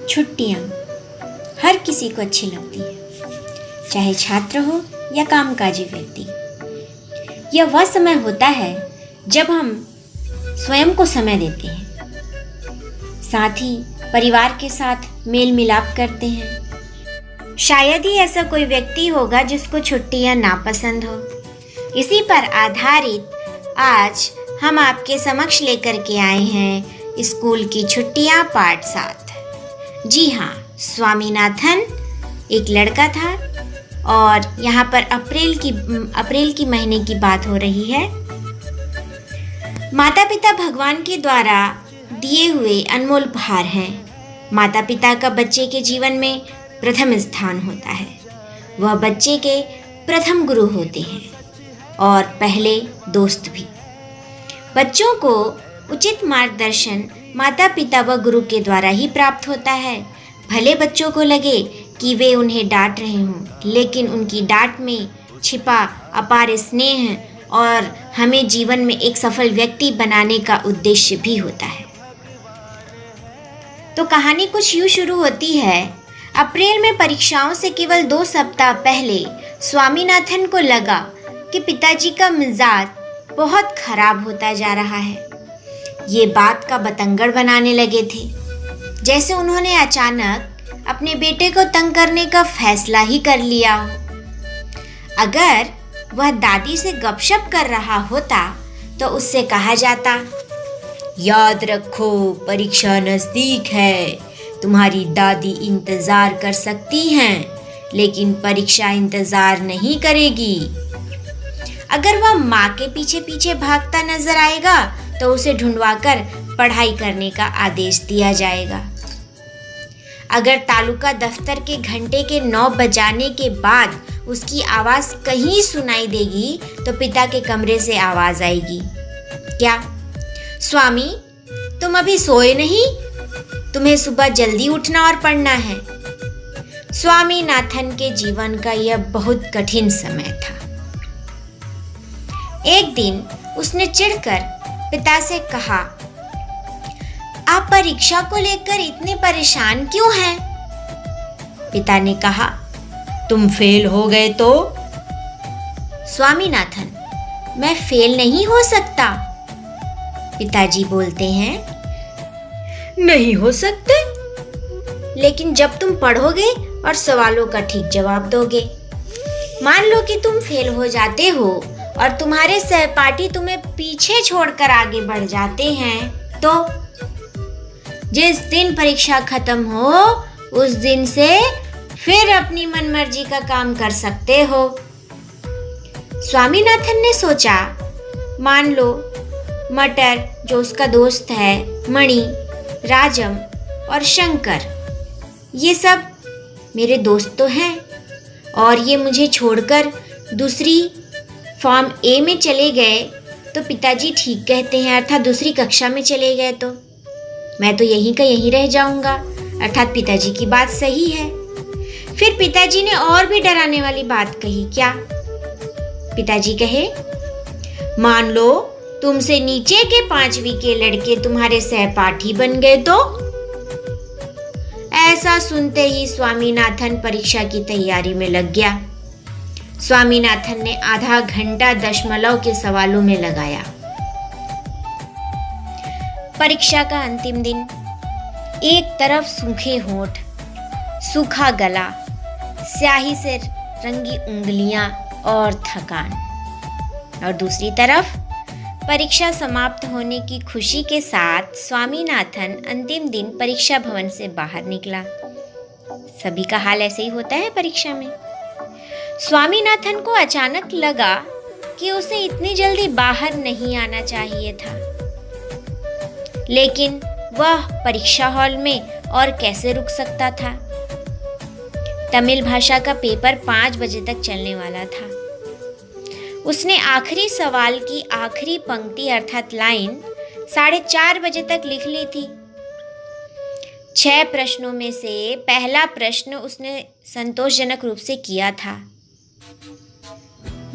छुट्टियाँ हर किसी को अच्छी लगती है, चाहे छात्र हो या कामकाजी व्यक्ति। यह वह समय होता है जब हम स्वयं को समय देते हैं, साथ ही परिवार के साथ मेल मिलाप करते हैं। शायद ही ऐसा कोई व्यक्ति होगा जिसको छुट्टियाँ नापसंद हो। इसी पर आधारित आज हम आपके समक्ष लेकर के आए हैं स्कूल की छुट्टियाँ पार्ट 7। जी हाँ, स्वामीनाथन एक लड़का था और यहाँ पर अप्रैल की महीने की बात हो रही है। माता पिता भगवान के द्वारा दिए हुए अनमोल उपहार हैं। माता पिता का बच्चे के जीवन में प्रथम स्थान होता है। वह बच्चे के प्रथम गुरु होते हैं और पहले दोस्त भी। बच्चों को उचित मार्गदर्शन माता पिता व गुरु के द्वारा ही प्राप्त होता है। भले बच्चों को लगे कि वे उन्हें डांट रहे हों, लेकिन उनकी डांट में छिपा अपार स्नेह और हमें जीवन में एक सफल व्यक्ति बनाने का उद्देश्य भी होता है। तो कहानी कुछ यूँ शुरू होती है। अप्रैल में परीक्षाओं से केवल 2 सप्ताह पहले स्वामीनाथन को लगा कि पिताजी का मिजाज बहुत खराब होता जा रहा है। ये बात का बतंगड़ बनाने लगे थे, जैसे उन्होंने अचानक अपने बेटे को तंग करने का फैसला ही कर लिया हो। अगर वह दादी से गपशप कर रहा होता तो उससे कहा जाता, याद रखो परीक्षा नज़दीक है, तुम्हारी दादी इंतज़ार कर सकती हैं, लेकिन परीक्षा इंतज़ार नहीं करेगी। अगर वह माँ के पीछे पीछे भागता नजर आएगा तो उसे ढूंढवाकर पढ़ाई करने का आदेश दिया जाएगा। अगर तालुका दफ्तर के घंटे के 9 बजाने के बाद उसकी आवाज़ कहीं सुनाई देगी तो पिता के कमरे से आवाज़ आएगी, क्या स्वामी तुम अभी सोए नहीं? तुम्हें सुबह जल्दी उठना और पढ़ना है। स्वामीनाथन के जीवन का यह बहुत कठिन समय था। एक दिन उसने चिढ़कर पिता से कहा, आप परीक्षा को लेकर इतने परेशान क्यों हैं? पिता ने कहा, तुम फेल हो गए तो? स्वामीनाथन, मैं फेल नहीं हो सकता। पिताजी बोलते हैं, नहीं हो सकते, लेकिन जब तुम पढ़ोगे और सवालों का ठीक जवाब दोगे। मान लो कि तुम फेल हो जाते हो और तुम्हारे सहपाठी तुम्हें पीछे छोड़कर आगे बढ़ जाते हैं, तो जिस दिन परीक्षा खत्म हो उस दिन से फिर अपनी मनमर्जी का काम कर सकते हो। स्वामीनाथन ने सोचा, मान लो मटर जो उसका दोस्त है, मणि, राजम और शंकर, ये सब मेरे दोस्त तो हैं और ये मुझे छोड़कर दूसरी फॉर्म ए में चले गए तो पिताजी ठीक कहते हैं, अर्थात दूसरी कक्षा में चले गए तो मैं तो यहीं का यहीं रह जाऊंगा, अर्थात पिताजी की बात सही है। फिर पिताजी ने और भी डराने वाली बात कही, क्या? पिताजी कहे, मान लो तुमसे नीचे के 5वीं के लड़के तुम्हारे सहपाठी बन गए तो? ऐसा सुनते ही स्वामीनाथन परीक्षा की तैयारी में लग गया। स्वामीनाथन ने आधा घंटा दशमलव के सवालों में लगाया। परीक्षा का अंतिम दिन। एक तरफ सूखे होंठ, सूखा गला, स्याही से रंगी उंगलियां और थकान, और दूसरी तरफ परीक्षा समाप्त होने की खुशी के साथ स्वामीनाथन अंतिम दिन परीक्षा भवन से बाहर निकला। सभी का हाल ऐसे ही होता है परीक्षा में। स्वामीनाथन को अचानक लगा कि उसे इतनी जल्दी बाहर नहीं आना चाहिए था, लेकिन वह परीक्षा हॉल में और कैसे रुक सकता था? तमिल भाषा का पेपर 5 बजे तक चलने वाला था। उसने आखिरी सवाल की आखिरी पंक्ति अर्थात लाइन 4:30 बजे तक लिख ली थी। 6 प्रश्नों में से पहला प्रश्न उसने संतोषजनक रूप से किया था।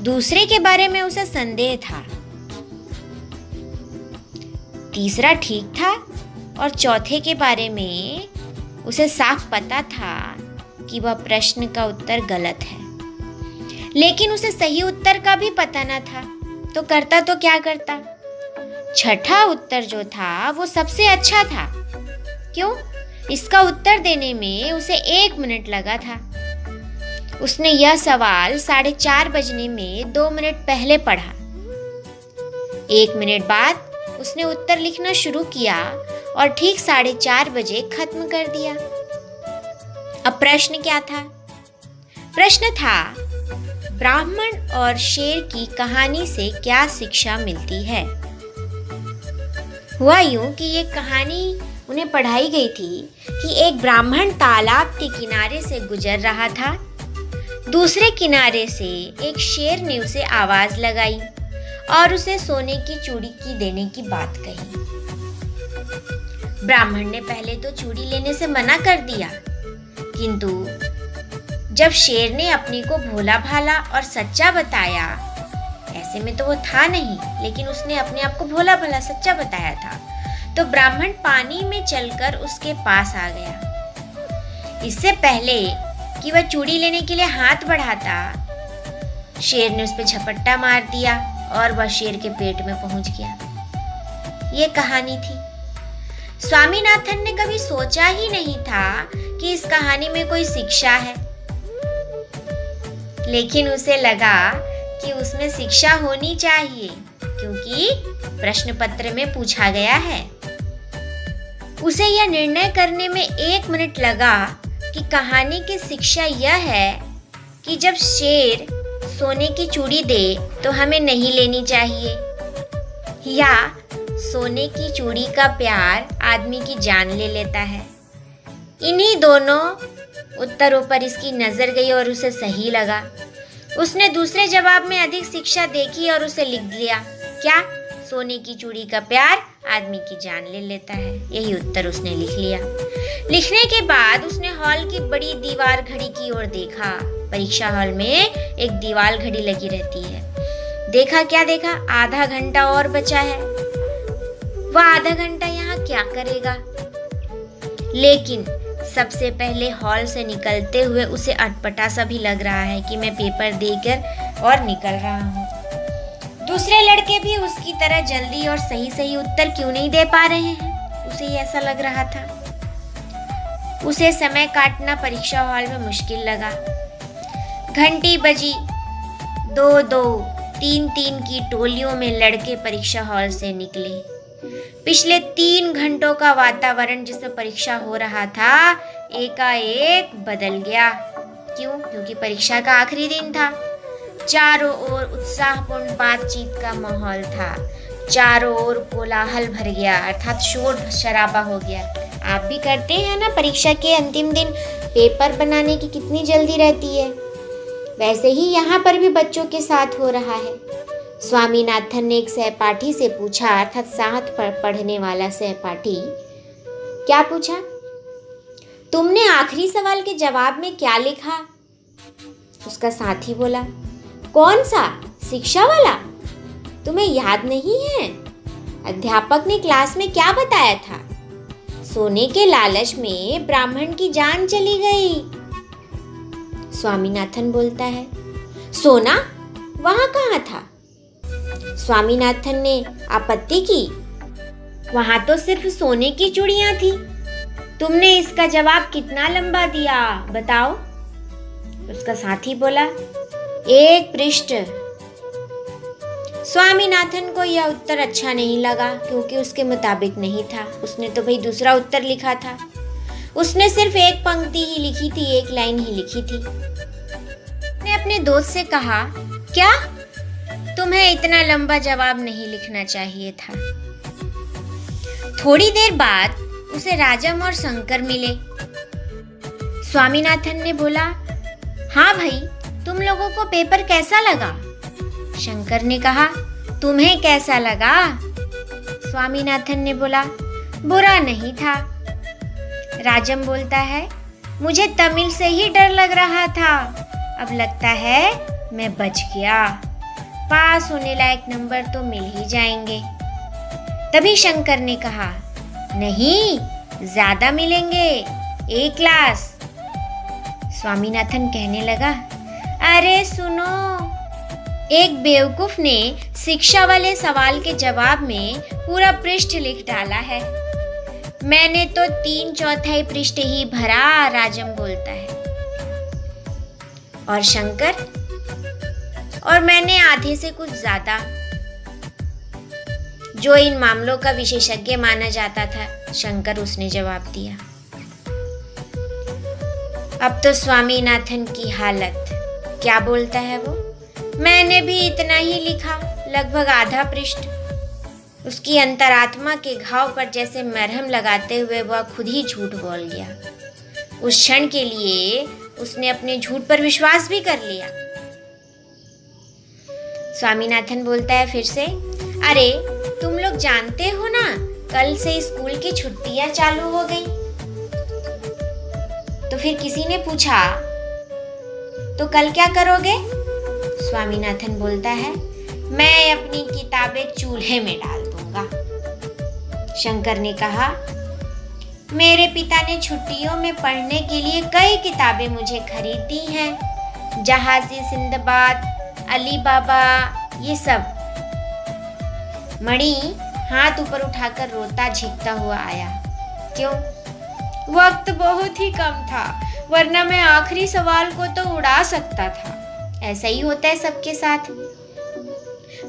दूसरे के बारे में उसे संदेह था, तीसरा ठीक था और चौथे के बारे में उसे साफ पता था कि वह प्रश्न का उत्तर गलत है, लेकिन उसे सही उत्तर का भी पता न था, तो करता तो क्या करता। छठा उत्तर जो था वो सबसे अच्छा था। क्यों? इसका उत्तर देने में उसे 1 मिनट लगा था। उसने यह सवाल 4:30 बजने में 2 मिनट पहले पढ़ा। 1 मिनट बाद उसने उत्तर लिखना शुरू किया और ठीक 4:30 बजे खत्म कर दिया। अब प्रश्न क्या था? प्रश्न था, ब्राह्मण और शेर की कहानी से क्या शिक्षा मिलती है। हुआ यूं कि ये कहानी उन्हें पढ़ाई गई थी कि एक ब्राह्मण तालाब के किनारे से गुजर रहा था। दूसरे किनारे से एक शेर ने उसे आवाज लगाई और उसे सोने की चूड़ी की देने की बात कही। ब्राह्मण ने पहले तो चूड़ी लेने से मना कर दिया, किंतु जब शेर ने अपने को भोला भाला और सच्चा बताया, ऐसे में तो वो था नहीं, लेकिन उसने अपने आप को भोला भाला सच्चा बताया था, तो ब्राह्मण पानी में चलकर उसके पास आ गया। इससे पहले कि वह चूड़ी लेने के लिए हाथ बढ़ाता, शेर ने उस पर झपट्टा मार दिया और वह शेर के पेट में पहुंच गया। ये कहानी थी। स्वामीनाथन ने कभी सोचा ही नहीं था कि इस कहानी में कोई शिक्षा है, लेकिन उसे लगा कि उसमें शिक्षा होनी चाहिए, क्योंकि प्रश्न पत्र में पूछा गया है। उसे यह निर्णय करने में 1 मिनट लगा कि कहानी की शिक्षा यह है कि जब शेर सोने की चूड़ी दे तो हमें नहीं लेनी चाहिए, या सोने की चूड़ी का प्यार आदमी की जान ले लेता है। इन्हीं दोनों उत्तरों पर इसकी नजर गई और उसे सही लगा। उसने दूसरे जवाब में अधिक शिक्षा देखी और उसे लिख दिया। क्या? सोने की चूड़ी का प्यार आदमी की जान ले लेता है। यही उत्तर उसने लिख लिया। लिखने के बाद उसने हॉल की बड़ी दीवार घड़ी की ओर देखा। परीक्षा हॉल में एक दीवार घड़ी लगी रहती है। देखा, क्या देखा? आधा घंटा और बचा है। वह आधा घंटा यहाँ क्या करेगा? लेकिन सबसे पहले हॉल से निकलते हुए उसे अटपटा सा भी लग रहा है कि मैं पेपर देकर और निकल रहा हूँ। दूसरे लड़के भी उसकी तरह जल्दी और सही सही उत्तर क्यों नहीं दे पा रहे हैं? उसे ऐसा लग रहा था। उसे समय काटना परीक्षा हॉल में मुश्किल लगा। घंटी बजी। 2-2, 3-3 की टोलियों में लड़के परीक्षा हॉल से निकले। पिछले 3 घंटों का वातावरण जिसमें परीक्षा हो रहा था, एकाएक बदल गया। क्यों? क्योंकि परीक्षा का आखिरी दिन था। चारों ओर उत्साहपूर्ण बातचीत का माहौल था। चारों ओर कोलाहल भर गया, अर्थात शोर शराबा हो गया। आप भी करते हैं ना, परीक्षा के अंतिम दिन पेपर बनाने की कितनी जल्दी रहती है। वैसे ही यहाँ पर भी बच्चों के साथ हो रहा है। स्वामीनाथन ने एक सहपाठी से पूछा, अर्थात साथ पढ़ने वाला सहपाठी। क्या पूछा? तुमने आखिरी सवाल के जवाब में क्या लिखा? उसका साथी बोला, कौन सा? शिक्षा वाला? तुम्हें याद नहीं है? अध्यापक ने क्लास में क्या बताया था? सोने के लालच में ब्राह्मण की जान चली गई। स्वामीनाथन बोलता है, सोना वहां कहाँ था? स्वामीनाथन ने आपत्ति की, वहां तो सिर्फ सोने की चूड़ियां थी। तुमने इसका जवाब कितना लंबा दिया, बताओ? उसका साथी बोला, 1 पृष्ठ। स्वामीनाथन को यह उत्तर अच्छा नहीं लगा, क्योंकि उसके मुताबिक नहीं था। उसने तो भाई दूसरा उत्तर लिखा था। उसने सिर्फ 1 पंक्ति ही लिखी थी, 1 लाइन ही लिखी थी। उसने अपने दोस्त से कहा, क्या? तुम्हें इतना लंबा जवाब नहीं लिखना चाहिए था। थोड़ी देर बाद उसे राजम और शंकर मिले। स्वामीनाथन ने बोला, हाँ भाई, तुम लोगों को पेपर कैसा लगा? शंकर ने कहा, तुम्हें कैसा लगा? स्वामीनाथन ने बोला, बुरा नहीं था। राजम बोलता है, मुझे तमिल से ही डर लग रहा था, अब लगता है मैं बच गया। पास होने लायक नंबर तो मिल ही जाएंगे। तभी शंकर ने कहा, नहीं, ज्यादा मिलेंगे, ए क्लास। स्वामीनाथन कहने लगा, अरे सुनो। एक बेवकूफ ने शिक्षा वाले सवाल के जवाब में पूरा पृष्ठ लिख डाला है। मैंने तो 3/4 पृष्ठ ही भरा, राजम बोलता है। और शंकर? और मैंने आधे से कुछ ज्यादा। जो इन मामलों का विशेषज्ञ माना जाता था, शंकर उसने जवाब दिया। अब तो स्वामीनाथन की हालत, क्या बोलता है वो? मैंने भी इतना ही लिखा, लगभग आधा पृष्ठ। उसकी अंतरात्मा के घाव पर जैसे मरहम लगाते हुए वह खुद ही झूठ बोल गया। उस क्षण के लिए उसने अपने झूठ पर विश्वास भी कर लिया। स्वामीनाथन बोलता है फिर से, अरे तुम लोग जानते हो ना, कल से स्कूल की छुट्टियां चालू हो गई। तो फिर किसी ने पूछा, तो कल क्या करोगे? स्वामीनाथन बोलता है, मैं अपनी किताबें चूल्हे में डाल दूंगा। शंकर ने कहा, मेरे पिता ने छुट्टियों में पढ़ने के लिए कई किताबें मुझे खरीद दी हैं, जहाजी सिंदबाद, अली बाबा, ये सब। मणि हाथ ऊपर उठाकर रोता झिकता हुआ आया। क्यों? वक्त बहुत ही कम था, वरना मैं आखिरी सवाल को तो उड़ा सकता था। ऐसा ही होता है सबके साथ।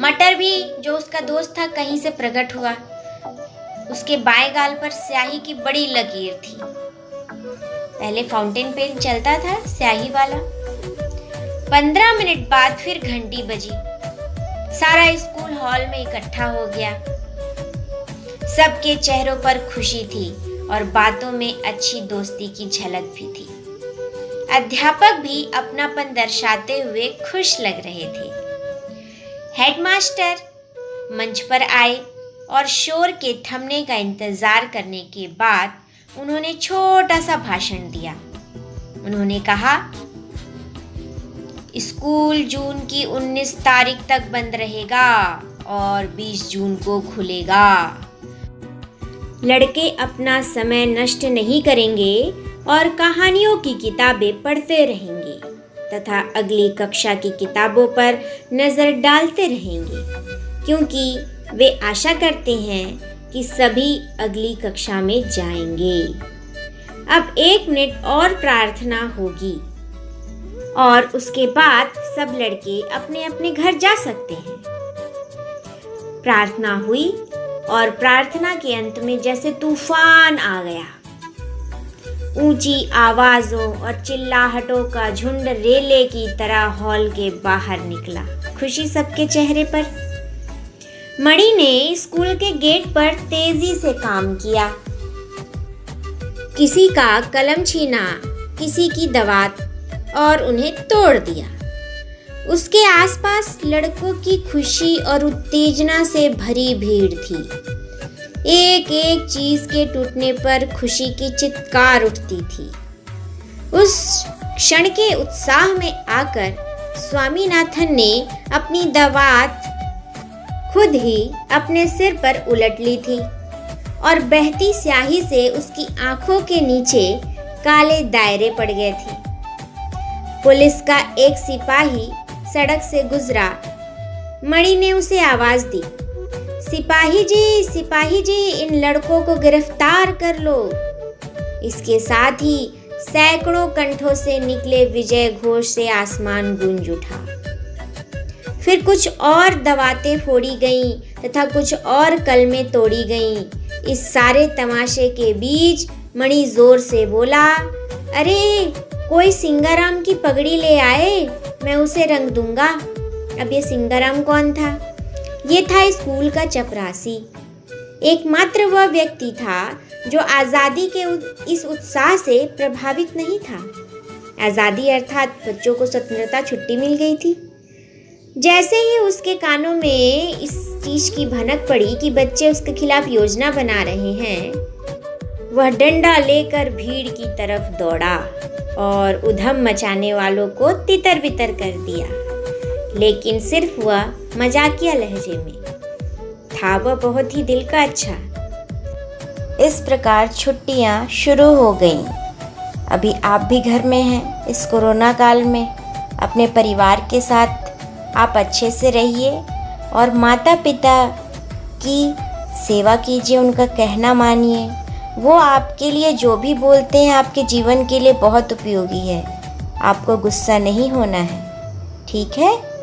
मटर भी, जो उसका दोस्त था, कहीं से प्रकट हुआ। उसके बाएं गाल पर स्याही की बड़ी लकीर थी। पहले फाउंटेन पेन चलता था, स्याही वाला। 15 मिनट बाद फिर घंटी बजी। सारा स्कूल हॉल में इकट्ठा हो गया। सबके चेहरों पर खुशी थी और बातों में अच्छी दोस्ती की झलक भी थी। अध्यापक भी अपनापन दर्शाते हुए खुश लग रहे थे। हेडमास्टर मंच पर आए और शोर के थमने का इंतजार करने के बाद उन्होंने छोटा सा भाषण दिया। उन्होंने कहा, स्कूल जून की 19 तारीख तक बंद रहेगा और 20 जून को खुलेगा। लड़के अपना समय नष्ट नहीं करेंगे और कहानियों की किताबें पढ़ते रहेंगे तथा अगली कक्षा की किताबों पर नज़र डालते रहेंगे, क्योंकि वे आशा करते हैं कि सभी अगली कक्षा में जाएंगे। अब 1 मिनट और प्रार्थना होगी और उसके बाद सब लड़के अपने अपने घर जा सकते हैं। प्रार्थना हुई और प्रार्थना के अंत में जैसे तूफान आ गया। ऊंची आवाजों और चिल्लाहटों का झुंड रेले की तरह हॉल के बाहर निकला। खुशी सबके चेहरे पर। मणि ने स्कूल के गेट पर तेजी से काम किया। किसी का कलम छीना, किसी की दवात और उन्हें तोड़ दिया। उसके आसपास लड़कों की खुशी और उत्तेजना से भरी भीड़ थी। एक एक चीज के टूटने पर खुशी की चित्कार उठती थी। उस क्षण के उत्साह में आकर स्वामीनाथन ने अपनी दवात खुद ही अपने सिर पर उलट ली थी और बहती स्याही से उसकी आंखों के नीचे काले दायरे पड़ गए थे। पुलिस का एक सिपाही सड़क से गुजरा। मणि ने उसे आवाज दी, सिपाही जी, इन लड़कों को गिरफ्तार कर लो। इसके साथ ही सैकड़ों कंठों से निकले विजय घोष से आसमान गूंज उठा। फिर कुछ और दवातें फोड़ी गईं तथा कुछ और कलमें तोड़ी गईं। इस सारे तमाशे के बीच मणि जोर से बोला, अरे कोई सिंगाराम की पगड़ी ले आए, मैं उसे रंग दूंगा। अब ये सिंगाराम कौन था? ये था स्कूल का चपरासी। एकमात्र वह व्यक्ति था जो आज़ादी के इस उत्साह से प्रभावित नहीं था। आज़ादी अर्थात बच्चों को स्वतंत्रता छुट्टी मिल गई थी। जैसे ही उसके कानों में इस चीज की भनक पड़ी कि बच्चे उसके खिलाफ योजना बना रहे हैं, वह डंडा लेकर भीड़ की तरफ दौड़ा और उधम मचाने वालों को तितर बितर कर दिया, लेकिन सिर्फ वह मजाकिया लहजे में था। वह बहुत ही दिल का अच्छा। इस प्रकार छुट्टियां शुरू हो गईं। अभी आप भी घर में हैं इस कोरोना काल में, अपने परिवार के साथ आप अच्छे से रहिए और माता पिता की सेवा कीजिए, उनका कहना मानिए। वो आपके लिए जो भी बोलते हैं आपके जीवन के लिए बहुत उपयोगी है। आपको गुस्सा नहीं होना है, ठीक है?